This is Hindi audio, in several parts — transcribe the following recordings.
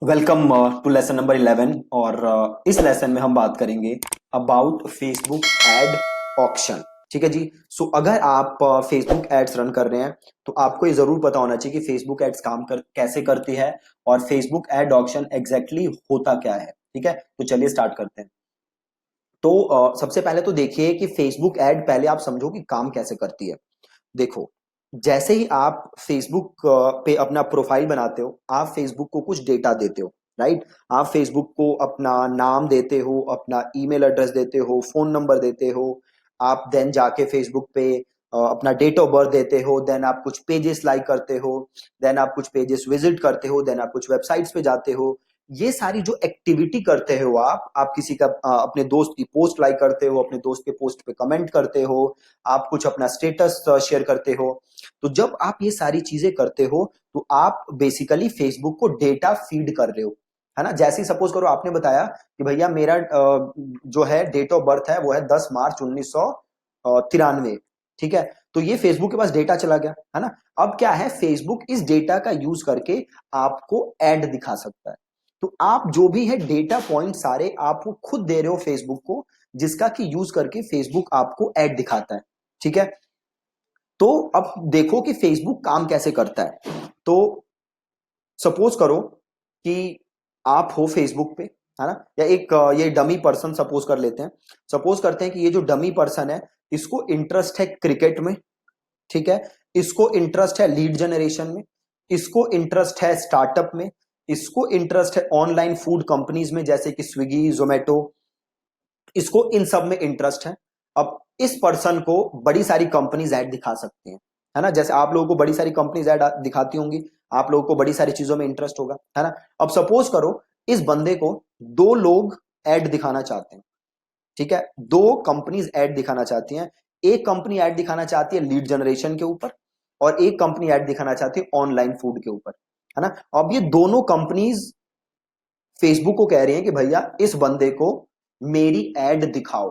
वेलकम टू लेसन नंबर 11 और इस लेसन में हम बात करेंगे अबाउट फेसबुक एड ऑक्शन। ठीक है जी। सो अगर आप फेसबुक एड्स रन कर रहे हैं तो आपको ये जरूर पता होना चाहिए कि फेसबुक एड्स कैसे करती है और फेसबुक एड ऑक्शन एग्जैक्टली होता क्या है। ठीक है, तो चलिए स्टार्ट करते हैं। तो सबसे पहले तो देखिए कि फेसबुक एड पहले आप समझो कि काम कैसे करती है। देखो, जैसे ही आप फेसबुक पे अपना प्रोफाइल बनाते हो, आप फेसबुक को कुछ डेटा देते हो, राइट। आप फेसबुक को अपना नाम देते हो, अपना ईमेल एड्रेस देते हो, फोन नंबर देते हो। आप देन जाके फेसबुक पे अपना डेट ऑफ बर्थ देते हो, देन आप कुछ पेजेस लाइक करते हो, देन आप कुछ पेजेस विजिट करते हो, देन आप कुछ वेबसाइट्स पे जाते हो। ये सारी जो एक्टिविटी करते हो आप किसी का अपने दोस्त की पोस्ट लाइक करते हो, अपने दोस्त के पोस्ट पे कमेंट करते हो, आप कुछ अपना स्टेटस शेयर करते हो। तो जब आप ये सारी चीजें करते हो तो आप बेसिकली फेसबुक को डेटा फीड कर रहे हो, है ना। जैसे ही सपोज करो आपने बताया कि भैया मेरा जो है डेट ऑफ बर्थ है वो है 10 मार्च 1993। ठीक है, तो ये फेसबुक के पास डेटा चला गया, है ना। अब क्या है, फेसबुक इस डेटा का यूज करके आपको एड दिखा सकता है। तो आप जो भी है डेटा पॉइंट सारे आप वो खुद दे रहे हो फेसबुक को, जिसका कि यूज करके फेसबुक आपको एड दिखाता है। ठीक है, तो अब देखो कि फेसबुक काम कैसे करता है। तो सपोज करो कि आप हो फेसबुक पे, है ना, या एक ये डमी पर्सन सपोज कर लेते हैं। सपोज करते हैं कि ये जो डमी पर्सन है इसको इंटरेस्ट है क्रिकेट में। ठीक है, इसको इंटरेस्ट है लीड जनरेशन में, इसको इंटरेस्ट है स्टार्टअप में, इसको इंटरेस्ट है ऑनलाइन फूड कंपनीज में जैसे कि स्विगी जोमेटो, इसको इन सब में इंटरेस्ट है। अब इस पर्सन को बड़ी सारी कंपनीज ऐड दिखा सकती हैं, है ना। जैसे आप लोगों को बड़ी सारी कंपनीज ऐड दिखाती होंगी, आप लोगों को बड़ी सारी चीजों में इंटरेस्ट होगा, है ना। अब सपोज करो इस बंदे को दो लोग ऐड दिखाना चाहते हैं। ठीक है, दो कंपनीज ऐड दिखाना चाहती हैं। एक कंपनी ऐड दिखाना चाहती है लीड जनरेशन के ऊपर और एक कंपनी ऐड दिखाना चाहती है ऑनलाइन फूड के ऊपर, है ना। अब ये दोनों कंपनीज फेसबुक को कह रही हैं कि भैया इस बंदे को मेरी एड दिखाओ।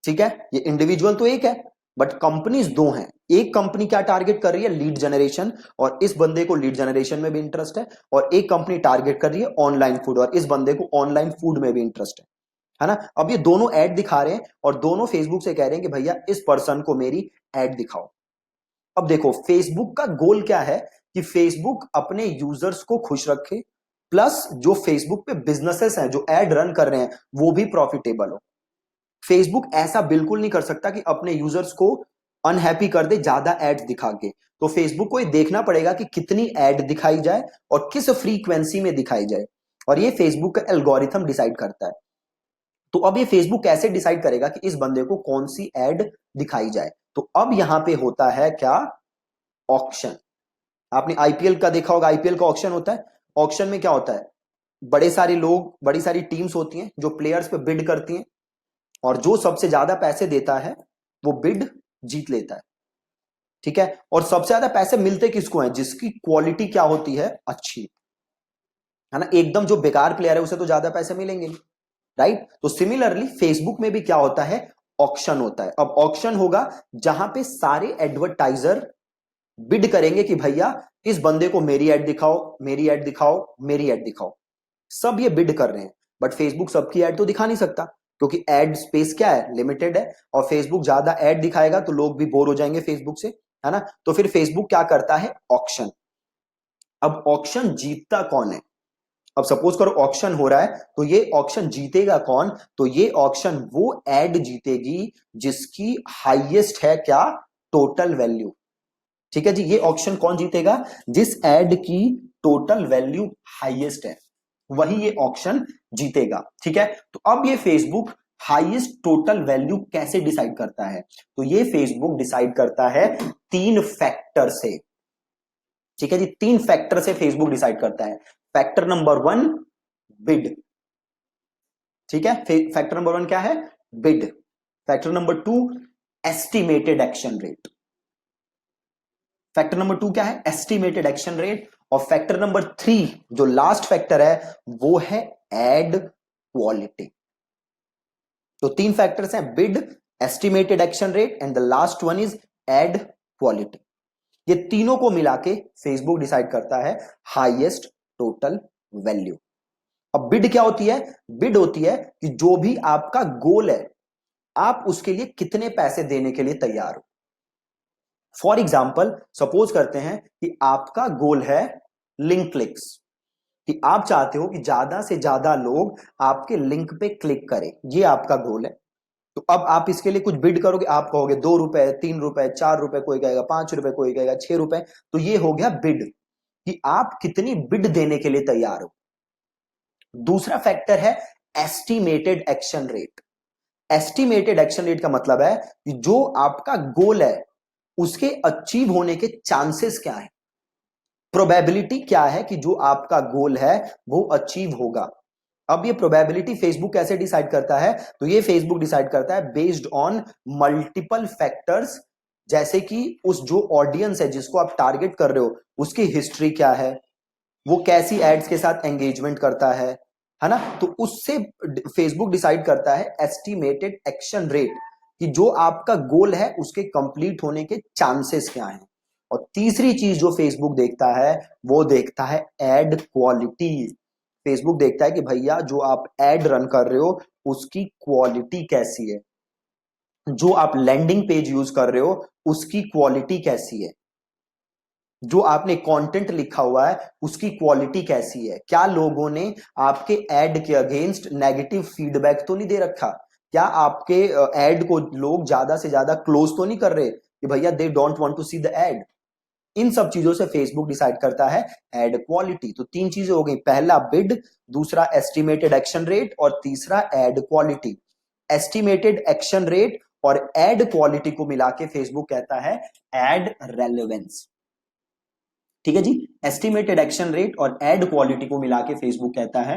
ठीक है, ये इंडिविजुअल तो एक है बट कंपनीज दो हैं। एक कंपनी क्या टारगेट कर रही है, लीड जनरेशन, और इस बंदे को लीड जनरेशन में भी इंटरेस्ट है। और एक कंपनी टारगेट कर रही है ऑनलाइन फूड और इस बंदे को ऑनलाइन फूड में भी इंटरेस्ट है ना। अब ये दोनों ऐड दिखा रहे हैं और दोनों फेसबुक से कह रहे हैं कि भैया इस पर्सन को मेरी ऐड दिखाओ। अब देखो फेसबुक का गोल क्या है कि फेसबुक अपने यूजर्स को खुश रखे, प्लस जो फेसबुक पे बिजनेसेस हैं जो ऐड रन कर रहे हैं वो भी प्रॉफिटेबल हो। फेसबुक ऐसा बिल्कुल नहीं कर सकता कि अपने यूजर्स को अनहैप्पी कर दे ज्यादा एड्स दिखा के। तो फेसबुक को ये देखना पड़ेगा कि कितनी एड दिखाई जाए और किस फ्रीक्वेंसी में दिखाई जाए, और ये फेसबुक का एल्गोरिथम डिसाइड करता है। तो अब ये फेसबुक कैसे डिसाइड करेगा कि इस बंदे को कौन सी एड दिखाई जाए। तो अब यहां पे होता है क्या, ऑक्शन। आपने आईपीएल का देखा होगा, आईपीएल का ऑक्शन होता है। ऑक्शन में क्या होता है, बड़े सारे लोग, बड़ी सारी टीम्स होती हैं जो प्लेयर्स पे बिड करती हैं और जो सबसे ज्यादा पैसे देता है वो बिड जीत लेता है। ठीक है, और सबसे ज्यादा पैसे मिलते किसको हैं, जिसकी क्वालिटी क्या होती है, अच्छी, है ना। एकदम जो बेकार प्लेयर है उसे तो ज्यादा पैसे मिलेंगे नहीं, राइट। तो सिमिलरली फेसबुक में भी क्या होता है, ऑक्शन होता है। अब ऑक्शन होगा जहां पे सारे एडवर्टाइजर बिड करेंगे कि भैया इस बंदे को मेरी एड दिखाओ, मेरी एड दिखाओ, मेरी एड दिखाओ। सब ये बिड कर रहे हैं बट फेसबुक सबकी एड तो दिखा नहीं सकता क्योंकि एड स्पेस क्या है, लिमिटेड है। और फेसबुक ज्यादा एड दिखाएगा तो लोग भी बोर हो जाएंगे फेसबुक से, है ना। तो फिर फेसबुक क्या करता है, ऑक्शन। अब ऑक्शन जीतता कौन है, अब सपोज करो ऑक्शन हो रहा है तो ये ऑक्शन जीतेगा कौन, तो ये ऑक्शन वो एड जीतेगी जिसकी हाईएस्ट है क्या, टोटल वैल्यू। ठीक है जी, ये ऑक्शन कौन जीतेगा, जिस एड की टोटल वैल्यू हाईएस्ट है वही ये ऑक्शन जीतेगा। ठीक है, तो अब ये फेसबुक हाईएस्ट टोटल वैल्यू कैसे डिसाइड करता है, तो ये फेसबुक डिसाइड करता है तीन फैक्टर से। ठीक है जी, तीन फैक्टर से फेसबुक डिसाइड करता है। Factor number one, bid. ठीक है, फैक्टर नंबर वन क्या है, bid. Factor number two, estimated action rate. Factor number two क्या है, एस्टिमेटेड एक्शन रेट। और फैक्टर नंबर थ्री जो लास्ट फैक्टर है वो है एड क्वालिटी। तो तीन फैक्टर्स हैं, bid, estimated action rate and the last one is ad quality. ये तीनों को मिला के फेसबुक डिसाइड करता है हाईएस्ट टोटल वैल्यू। अब बिड क्या होती है? बिड होती है कि जो भी आपका गोल है आप उसके लिए कितने पैसे देने के लिए तैयार हो। फॉर एग्जाम्पल सपोज करते हैं कि आपका गोल है लिंक क्लिक्स, कि आप चाहते हो कि ज्यादा से ज्यादा लोग आपके लिंक पे क्लिक करें, ये आपका गोल है। तो अब आप इसके लिए कुछ बिड करोगे, आप कहोगे 2 रुपए, 3 रुपए, 4 रुपए, कोई कहेगा 5 रुपए, कोई कहेगा 6 रुपए। तो ये हो गया बिड, कि आप कितनी बिड देने के लिए तैयार हो। दूसरा फैक्टर है estimated action rate. Estimated action rate का मतलब है कि जो आपका गोल है उसके अचीव होने के चांसेस क्या है, प्रोबेबिलिटी क्या है कि जो आपका गोल है वो अचीव होगा। अब ये प्रोबेबिलिटी फेसबुक कैसे डिसाइड करता है? तो ये फेसबुक डिसाइड करता है बेस्ड ऑन मल्टीपल फैक्टर्स, जैसे कि उस जो ऑडियंस है जिसको आप टारगेट कर रहे हो उसकी हिस्ट्री क्या है, वो कैसी एड्स के साथ एंगेजमेंट करता है ना। तो उससे फेसबुक डिसाइड करता है एस्टिमेटेड एक्शन रेट, कि जो आपका गोल है उसके कंप्लीट होने के चांसेस क्या हैं। और तीसरी चीज जो फेसबुक देखता है वो देखता है एड क्वालिटी। फेसबुक देखता है कि भैया जो आप एड रन कर रहे हो उसकी क्वालिटी कैसी है, जो आप लैंडिंग पेज यूज कर रहे हो उसकी क्वालिटी कैसी है, जो आपने कंटेंट लिखा हुआ है उसकी क्वालिटी कैसी है, क्या लोगों ने आपके एड के अगेंस्ट नेगेटिव फीडबैक तो नहीं दे रखा, क्या आपके एड को लोग ज्यादा से ज्यादा क्लोज तो नहीं कर रहे कि भैया they don't want to see the ad. इन सब चीजों से फेसबुक डिसाइड करता है एड क्वालिटी। तो तीन चीजें हो गई, पहला बिड, दूसरा एस्टिमेटेड एक्शन रेट और तीसरा ad quality. Estimated action rate और एड क्वालिटी को मिला के फेसबुक कहता है एड रेलेवेंस। ठीक है जी, एस्टिमेटेड एक्शन रेट और एड क्वालिटी को मिला के फेसबुक कहता है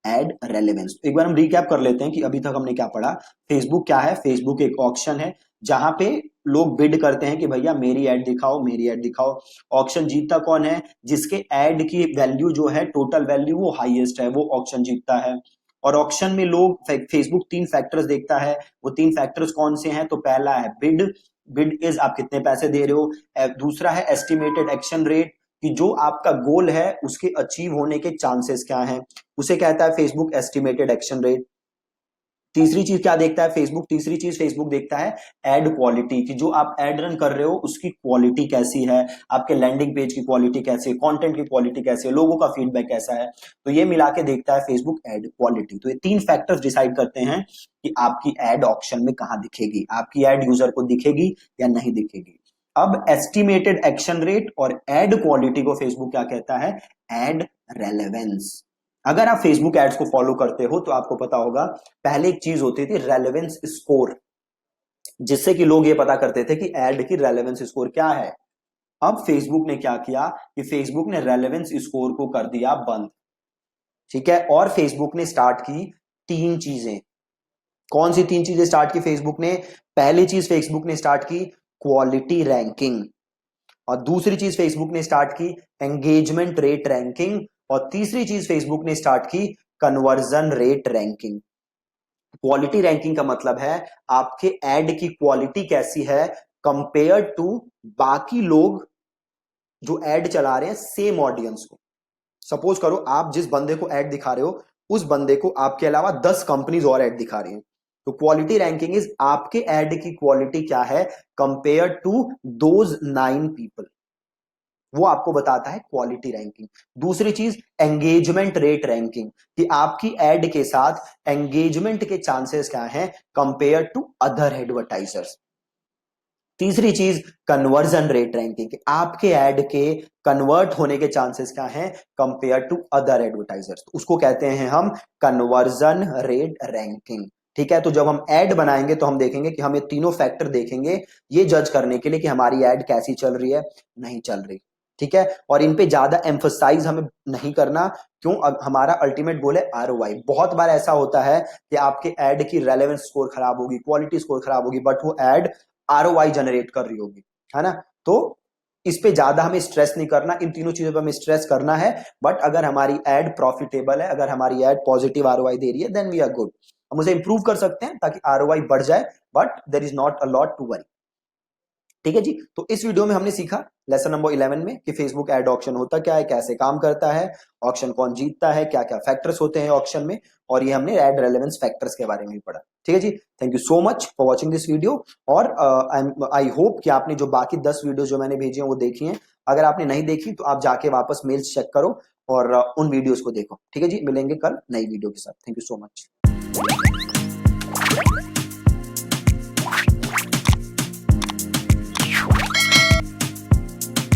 एड रेलेवेंस। एक बार हम रिकैप कर लेते हैं कि अभी तक हमने क्या पढ़ा। फेसबुक क्या है? फेसबुक एक ऑक्शन है जहां पे लोग बिड करते हैं कि भैया मेरी एड दिखाओ, मेरी एड दिखाओ। ऑक्शन जीतता कौन है? जिसके एड की वैल्यू जो है टोटल वैल्यू वो हाईएस्ट है, वो ऑक्शन जीतता है। और ऑक्शन में लोग फेसबुक तीन फैक्टर्स देखता है। वो तीन फैक्टर्स कौन से हैं? तो पहला है बिड, बिड इज आप कितने पैसे दे रहे हो। दूसरा है एस्टिमेटेड एक्शन रेट, कि जो आपका गोल है उसके अचीव होने के चांसेस क्या हैं, उसे कहता है फेसबुक एस्टिमेटेड एक्शन रेट। तीसरी चीज क्या देखता है फेसबुक? तीसरी चीज फेसबुक देखता है एड क्वालिटी, कि जो आप एड रन कर रहे हो उसकी क्वालिटी कैसी है, आपके लैंडिंग पेज की क्वालिटी कैसी है, कंटेंट की क्वालिटी कैसी है, लोगों का फीडबैक कैसा है। तो ये मिला के देखता है फेसबुक एड क्वालिटी। तो ये तीन फैक्टर्स डिसाइड करते हैं कि आपकी एड ऑप्शन में कहां दिखेगी, आपकी एड यूजर को दिखेगी या नहीं दिखेगी। अब एस्टिमेटेड एक्शन रेट और एड क्वालिटी को फेसबुक क्या कहता है? Ad relevance. अगर आप फेसबुक एड्स को फॉलो करते हो तो आपको पता होगा पहले एक चीज होती थी रेलेवेंस स्कोर, जिससे कि लोग ये पता करते थे कि एड की रेलेवेंस स्कोर क्या है। अब फेसबुक ने क्या किया कि फेसबुक ने रेलेवेंस स्कोर को कर दिया बंद। ठीक है, और फेसबुक ने स्टार्ट की तीन चीजें। कौन सी तीन चीजें स्टार्ट की फेसबुक ने? पहली चीज फेसबुक ने स्टार्ट की क्वालिटी रैंकिंग, और दूसरी चीज फेसबुक ने स्टार्ट की एंगेजमेंट रेट रैंकिंग, और तीसरी चीज फेसबुक ने स्टार्ट की conversion rate ranking. Quality ranking का मतलब है आपके एड की क्वालिटी कैसी है कंपेयर टू बाकी लोग जो एड चला रहे हैं सेम ऑडियंस को। सपोज करो आप जिस बंदे को एड दिखा रहे हो उस बंदे को आपके अलावा 10 कंपनीज और एड दिखा रही हैं। तो क्वालिटी रैंकिंग इज आपके एड की क्वालिटी क्या है कंपेयर टू दोज 9 पीपल, वो आपको बताता है क्वालिटी रैंकिंग। दूसरी चीज एंगेजमेंट रेट रैंकिंग, कि आपकी एड के साथ एंगेजमेंट के चांसेस क्या हैं कंपेयर टू अदर एडवर्टाइजर्स। तीसरी चीज कन्वर्जन रेट रैंकिंग, कि आपके एड के कन्वर्ट होने के चांसेस क्या हैं कंपेयर टू अदर एडवर्टाइजर्स, उसको कहते हैं हम कन्वर्जन रेट रैंकिंग। ठीक है, तो जब हम एड बनाएंगे तो हम देखेंगे कि हम ये तीनों फैक्टर देखेंगे ये जज करने के लिए कि हमारी एड कैसी चल रही है, नहीं चल रही। ठीक है, और इन पे ज्यादा एम्फोसाइज हमें नहीं करना। क्यों? हमारा अल्टीमेट गोल है आरओआई। बहुत बार ऐसा होता है कि आपके एड की रेलेवेंस स्कोर खराब होगी, क्वालिटी स्कोर खराब होगी, बट वो एड आरओआई जनरेट कर रही होगी, है ना। तो इस पे ज्यादा हमें स्ट्रेस नहीं करना, इन तीनों चीजों पे हमें स्ट्रेस करना है। बट अगर हमारी एड प्रॉफिटेबल है, अगर हमारी एड पॉजिटिव आरओआई दे रही है, देन वी आर गुड। हम उसे इंप्रूव कर सकते हैं ताकि आरओआई बढ़ जाए, but there is not a lot to worry. ठीक है जी। तो इस वीडियो में हमने सीखा लेसन नंबर 11 में कि फेसबुक एड ऑक्शन होता क्या है, कैसे काम करता है, ऑक्शन कौन जीतता है, क्या क्या फैक्टर्स होते हैं ऑक्शन में, और ये हमने एड रेलेवेंस फैक्टर्स के बारे में भी पढ़ा। ठीक है जी। Thank you so much for watching this video. और आई होप कि आपने जो बाकी 10 वीडियो जो मैंने भेजी हैं वो देखी हैं। अगर आपने नहीं देखी तो आप जाके वापस मेल्स चेक करो और उन वीडियोस को देखो। ठीक है जी। मिलेंगे कल नई वीडियो के साथ। Thank you so much.